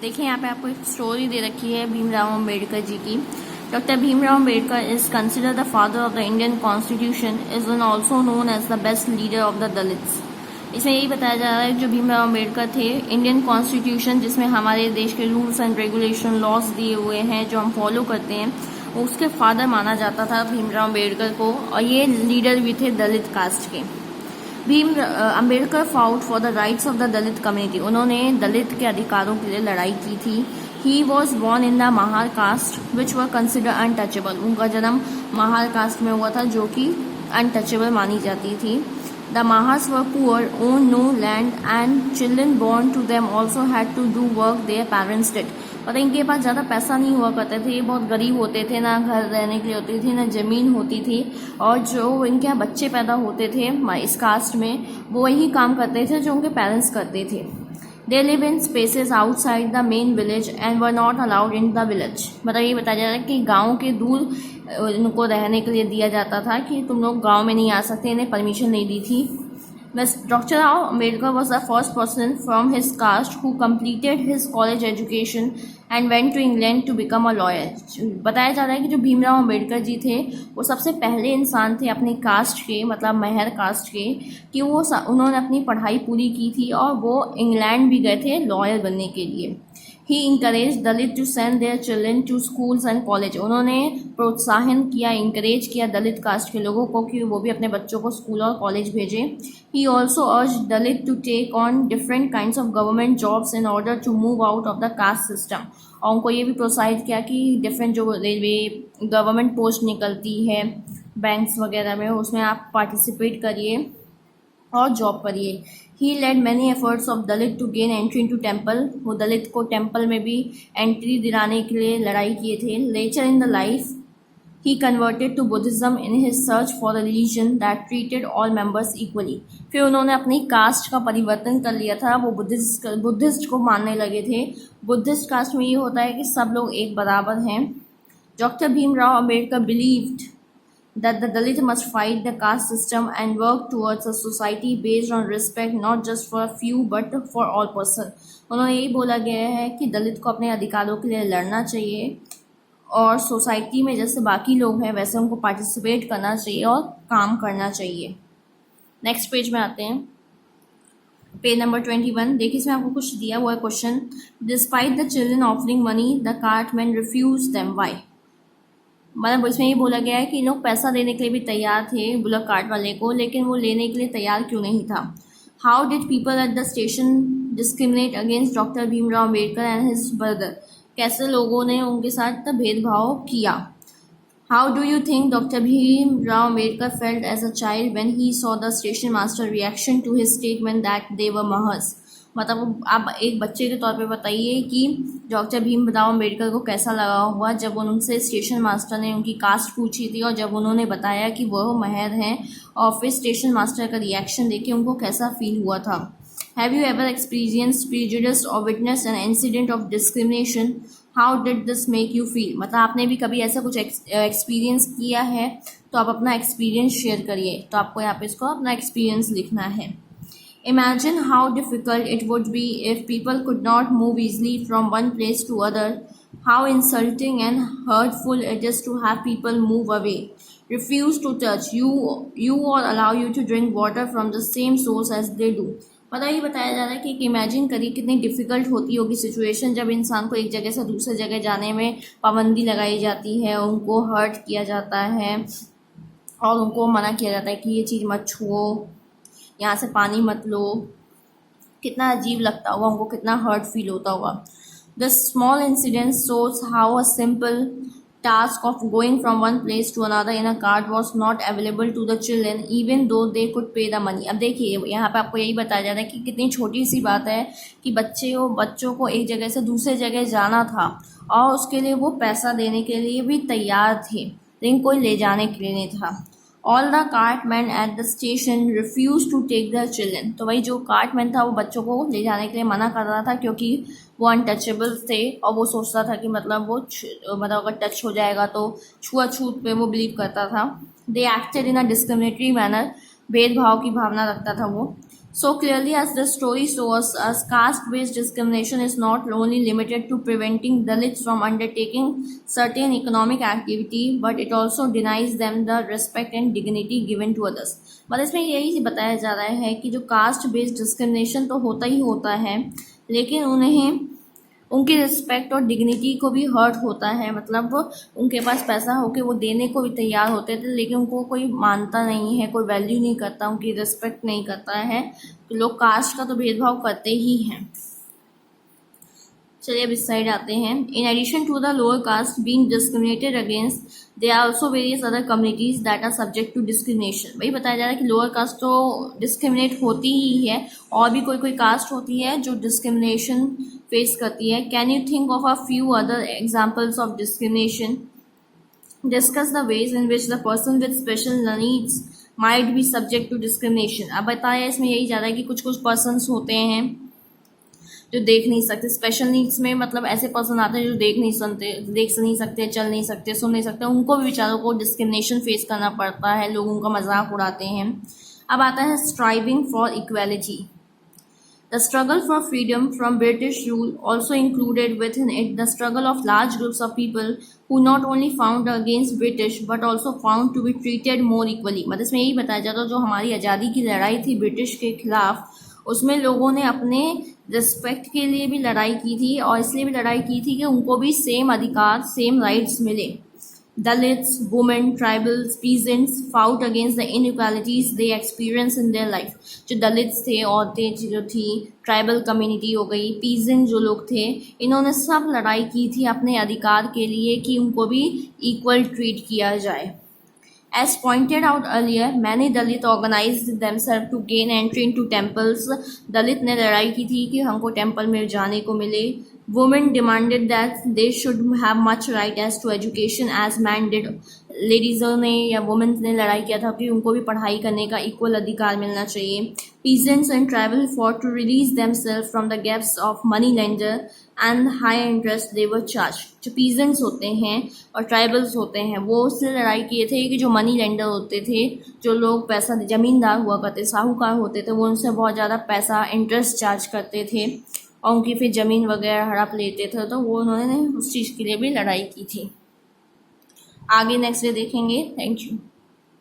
देखिए यहाँ पे आपको एक स्टोरी दे रखी है भीमराव अम्बेडकर जी की। Doctor Bhimrao Ambedkar is considered the father of the Indian constitution, is one also known as the best leader of the Dalits. इसमें यही बताया जा रहा है जो भीमराव अम्बेडकर थे, इंडियन कॉन्स्टिट्यूशन जिसमें हमारे देश के रूल्स एंड रेगुलेशन लॉज दिए हुए हैं जो हम फॉलो करते हैं, उसके फादर माना जाता था भीमराव अम्बेडकर को। और ये लीडर भी थे दलित कास्ट के। Bhim Ambedkar fought for the rights of the Dalit community, उन्होंने दलित के अधिकारों के लिए लड़ाई की थी। He was born in the Mahar caste which were consider untouchable, उनका जन्म महार कास्ट में हुआ था जो कि अनटचेबल मानी जाती थी। The Mahars were poor, own no land and children born to them also had to do work their parents did. और इनके पास ज़्यादा पैसा नहीं हुआ करते थे, बहुत गरीब होते थे, ना घर रहने के लिए होती थी, ना ज़मीन होती थी। और जो इनके यहाँ बच्चे पैदा होते थे इस कास्ट में, वो वही काम करते थे जो उनके पेरेंट्स करते थे। They live in spaces outside the main village and were not allowed in the village. मतलब ये बताया जा रहा है कि गाँव के दूर इनको रहने के लिए दिया जाता था कि तुम लोग गाँव में नहीं आ सकते, इन्हें परमिशन नहीं दी थी। Dr. Rao Ambedkar was the first person from his caste who completed his college education and went to England to become a lawyer. बताया जा रहा है कि जो भीमराव अम्बेडकर जी थे वो सबसे पहले इंसान थे अपनी कास्ट के, मतलब मेहर कास्ट के, कि उन्होंने अपनी पढ़ाई पूरी की थी और वो इंग्लैंड भी गए थे लॉयर बनने के लिए। He encourage Dalit to send their children to schools and college, उन्होंने प्रोत्साहन किया, इंकरेज किया दलित कास्ट के लोगों को कि वो भी अपने बच्चों को स्कूल और कॉलेज भेजें। He also urge Dalit to take on different kinds of government jobs in order to move out of the caste system. और उनको ये भी प्रोत्साहित किया कि डिफरेंट जो रेलवे गवर्नमेंट पोस्ट निकलती है बैंक्स वगैरह में, उसमें आप पार्टिसिपेट करिए और जॉब करिए। He led many efforts of Dalit to gain entry into temple, वो दलित को टेम्पल में भी एंट्री दिलाने के लिए लड़ाई किए थे। Later in the life he converted to Buddhism in his search for a religion that treated all members equally. फिर उन्होंने अपनी कास्ट का परिवर्तन कर लिया था, वो बुद्धिस्ट को मानने लगे थे। बुद्धिस्ट कास्ट में ये होता है कि सब लोग एक बराबर हैं। Doctor Bhimrao Ambedkar believed that the Dalit must fight the caste system and work towards a society based on respect not just for a few but for all person। उन्होंने यही बोला गया है कि दलित को अपने अधिकारों के लिए लड़ना चाहिए और सोसाइटी में जैसे बाकी लोग हैं वैसे उनको पार्टिसिपेट करना चाहिए और काम करना चाहिए। नेक्स्ट पेज में आते हैं, पेज नंबर 21। देखिए इसमें आपको कुछ दिया हुआ है question. Despite the children offering money the cartman refuse them, why. मतलब इसमें ये बोला गया है कि लोग पैसा देने के लिए भी तैयार थे बुलक कार्ट वाले को, लेकिन वो लेने के लिए तैयार क्यों नहीं था। How did people at the station discriminate against doctor Bhimrao Ambedkar and his brother, कैसे लोगों ने उनके साथ भेदभाव किया। How do you think doctor Bhimrao Ambedkar felt as a child when he saw the station master reaction to his statement that they were Mahars. मतलब आप एक बच्चे के तौर पे बताइए कि डॉक्टर भीमराव अम्बेडकर को कैसा लगा हुआ जब उनसे स्टेशन मास्टर ने उनकी कास्ट पूछी थी और जब उन्होंने बताया कि वह महर हैं, और फिर स्टेशन मास्टर का रिएक्शन देखे उनको कैसा फील हुआ था। Have you ever experience prejudice और witness an incident of discrimination, how did this make you feel. मतलब आपने भी कभी ऐसा कुछ एक्सपीरियंस किया है तो आप अपना एक्सपीरियंस शेयर करिए। तो आपको यहाँ पे इसको अपना एक्सपीरियंस लिखना है। Imagine how difficult it would be if people could not move easily from one place to other. How insulting and hurtful it is to have people move away, refuse to touch you or allow you to drink water from the same source as they do. मतलब ये बताया जा रहा है कि imagine करिए कितनी difficult होती होगी सिचुएशन जब इंसान को एक जगह से दूसरे जगह जाने में पाबंदी लगाई जाती है, उनको हर्ट किया जाता है और उनको मना किया जाता है कि ये चीज़ मत छुओ, यहाँ से पानी मत लो। कितना अजीब लगता होगा उनको, कितना हर्ट फील होता होगा। The small incident shows how a simple task of going from one place to another in a cart was not available to the children even though they could pay the money. अब देखिए यहाँ पे आपको यही बताया जा रहा है कि कितनी छोटी सी बात है कि बच्चों को एक जगह से दूसरे जगह जाना था और उसके लिए वो पैसा देने के लिए भी तैयार थे, लेकिन कोई ले जाने के लिए नहीं था। All the cartman at the station refuse to take the children. तो वही जो कार्टमैन था वो बच्चों को ले जाने के लिए मना कर रहा था क्योंकि वो अनटचेबल थे और वो सोचता था कि मतलब अगर टच हो जाएगा तो छुआछूत पे वो बिलीव करता था। दे acted in a discriminatory manner, भेदभाव की भावना रखता था वो। So clearly, as the story shows us, caste-based discrimination is not only limited to preventing Dalits from undertaking certain economic activity, but it also denies them the respect and dignity given to others. मतलब इसमें यही बताया जा रहा है कि जो caste based discrimination तो होता ही होता है, लेकिन उन्हें उनकी रिस्पेक्ट और डिग्निटी को भी हर्ट होता है। मतलब उनके पास पैसा हो के वो देने को भी तैयार होते थे, लेकिन उनको कोई मानता नहीं है, कोई वैल्यू नहीं करता, उनकी रिस्पेक्ट नहीं करता है। तो लोग कास्ट का तो भेदभाव करते ही हैं। चलिए अब इस साइड आते हैं। In addition to the lower caste being discriminated against, there are also various other communities that are subject to discrimination. वही बताया जा रहा है कि लोअर कास्ट तो डिस्क्रिमिनेट होती ही है, और भी कोई कोई कास्ट होती है जो डिस्क्रिमिनेशन फेस करती है। Can you think of a few other examples of discrimination? Discuss the ways in which the person with special needs might be subject to discrimination. अब बताया इसमें यही जा रहा है कि कुछ कुछ पर्सन्स होते हैं जो देख नहीं सकते। स्पेशल नीड्स में मतलब ऐसे पर्सन आते हैं जो देख नहीं सकते, चल नहीं सकते, सुन नहीं सकते, उनको भी बेचारों को डिस्क्रिमिनेशन फेस करना पड़ता है, लोग उनका मजाक उड़ाते हैं। अब आता है striving for equality. The struggle for freedom from British rule also included within it the struggle of large groups of people who not only found against British but also found to be treated more equally। मतलब इसमें यही बताया जाता है जो हमारी आज़ादी की लड़ाई थी ब्रिटिश के खिलाफ, उसमें लोगों ने अपने रिस्पेक्ट के लिए भी लड़ाई की थी, और इसलिए भी लड़ाई की थी कि उनको भी सेम अधिकार, सेम राइट्स मिले। Dalits, women, tribals, peasants fought against the inequalities they experienced in their life। जो दलित्स थे, औरतें जो थी, ट्राइबल कम्युनिटी हो गई, पीजेंट जो लोग थे, इन्होंने सब लड़ाई की थी अपने अधिकार के लिए कि उनको भी इक्वल ट्रीट किया जाए। As pointed out earlier, many Dalit organized themselves to gain entry into temples। दलित ने लड़ाई की थी कि हमको टेम्पल में जाने को मिले। Women demanded that they should have much right as to education as men did। लेडीज़ों ने या वुमेन्स ने लड़ाई किया था कि उनको भी पढ़ाई करने का इक्वल अधिकार मिलना चाहिए। Peasants and tribal fought to release themselves from the gaps of money lender and high interest they were charged। जो peasants होते हैं और ट्राइबल्स होते हैं वो उससे लड़ाई किए थे कि जो मनी लेंडर होते थे, जो लोग पैसा जमींदार हुआ करते, साहूकार होते थे, वो उनसे बहुत ज़्यादा पैसा इंटरेस्ट चार्ज करते थे और उनकी फिर ज़मीन वगैरह हड़प लेते थे, तो वो उन्होंने उस चीज़ के लिए भी लड़ाई की थी। आगे नेक्स्ट डे देखेंगे। Thank you.